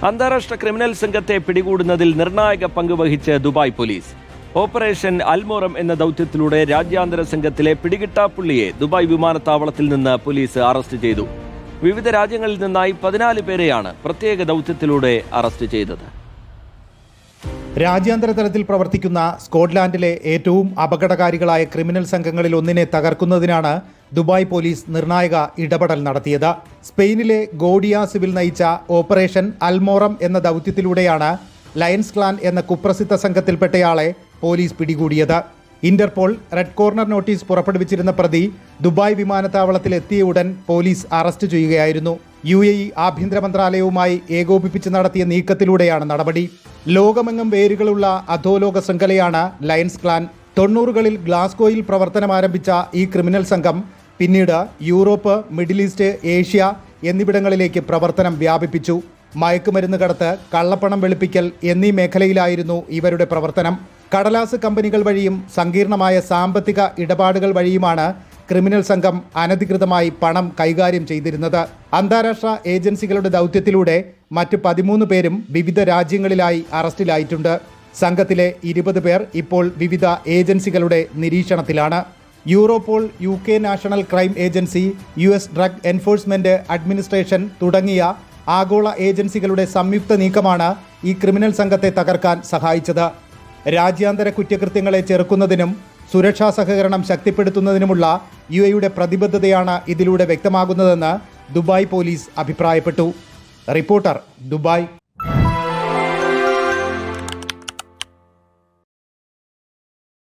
അന്താരാഷ്ട്ര ക്രിമിനൽ സംഘത്തെ പിടികൂടുന്നതിൽ നിർണായക പങ്ക് വഹിച്ച് ദുബായ് പോലീസ്. ഓപ്പറേഷൻ അൽമോറം എന്ന ദൗത്യത്തിലൂടെ രാജ്യാന്തര സംഘത്തിലെ പിടികിട്ടാപ്പുള്ളിയെ ദുബായ് വിമാനത്താവളത്തിൽ നിന്ന് പോലീസ് അറസ്റ്റ് ചെയ്തു. വിവിധ രാജ്യങ്ങളിൽ നിന്നായി 14 പേരെയാണ് പ്രത്യേക ദൗത്യത്തിലൂടെ അറസ്റ്റ് ചെയ്തത്. രാജ്യാന്തര തലത്തിൽ പ്രവർത്തിക്കുന്ന സ്കോട്ട്ലാൻഡിലെ ഏറ്റവും അപകടകാരികളായ ക്രിമിനൽ സംഘങ്ങളിൽ ഒന്നിനെ തകർക്കുന്നതിനാണ് ദുബായ് പോലീസ് നിർണായക ഇടപെടൽ നടത്തിയത്. സ്പെയിനിലെ ഗോഡിയാസിവിൽ നയിച്ച ഓപ്പറേഷൻ അൽമോറം എന്ന ദൗത്യത്തിലൂടെയാണ് ലയൺസ് ക്ലാൻ എന്ന കുപ്രസിദ്ധ സംഘത്തിൽപ്പെട്ടയാളെ പോലീസ് പിടികൂടിയത്. ഇന്റർപോൾ റെഡ് കോർണർ നോട്ടീസ് പുറപ്പെടുവിച്ചിരുന്ന പ്രതി ദുബായ് വിമാനത്താവളത്തിൽ എത്തിയ ഉടൻ പോലീസ് അറസ്റ്റ് ചെയ്യുകയായിരുന്നു. UAE ആഭ്യന്തര മന്ത്രാലയവുമായി ഏകോപിപ്പിച്ച് നടത്തിയ നീക്കത്തിലൂടെയാണ് നടപടി. ലോകമെങ്ങും വേരുകളുള്ള അധോലോക ശൃംഖലയാണ് ലയൺസ് ക്ലാൻ. 90കളിൽ ഗ്ലാസ്ഗോയിൽ പ്രവർത്തനം ആരംഭിച്ച ഈ ക്രിമിനൽ സംഘം പിന്നീട് യൂറോപ്പ്, മിഡിൽ ഈസ്റ്റ്, ഏഷ്യ എന്നിവിടങ്ങളിലേക്ക് പ്രവർത്തനം വ്യാപിപ്പിച്ചു. മയക്കുമരുന്ന് കടത്ത്, കള്ളപ്പണം വെളുപ്പിക്കൽ എന്നീ മേഖലയിലായിരുന്നു ഇവരുടെ പ്രവർത്തനം. കടലാസ് കമ്പനികൾ വഴിയും സങ്കീർണമായ സാമ്പത്തിക ഇടപാടുകൾ വഴിയുമാണ് ക്രിമിനൽ സംഘം അനധികൃതമായി പണം കൈകാര്യം ചെയ്തിരുന്നത്. അന്താരാഷ്ട്ര ഏജൻസികളുടെ ദൗത്യത്തിലൂടെ മറ്റ് 13 പേരും വിവിധ രാജ്യങ്ങളിലായി അറസ്റ്റിലായിട്ടുണ്ട്. സംഘത്തിലെ 20 പേർ ഇപ്പോൾ വിവിധ ഏജൻസികളുടെ നിരീക്ഷണത്തിലാണ്. യൂറോപോൾ, UK national crime agency, US drug enforcement administration തുടങ്ങിയ ആഗോള ഏജൻസികളുടെ സംയുക്ത നീക്കമാണ് ഈ ക്രിമിനൽ സംഘത്തെ തകർക്കാൻ സഹായിച്ചത്. രാജ്യാന്തര കുറ്റകൃത്യങ്ങളെ ചെറുക്കുന്നതിനും സുരക്ഷാ സഹകരണം ശക്തിപ്പെടുത്തുന്നതിനുമുള്ള UAEയുടെ പ്രതിബദ്ധതയാണ് ഇതിലൂടെ വ്യക്തമാകുന്നതെന്ന് ദുബായ് പോലീസ് അഭിപ്രായപ്പെട്ടു. Reporter, Dubai.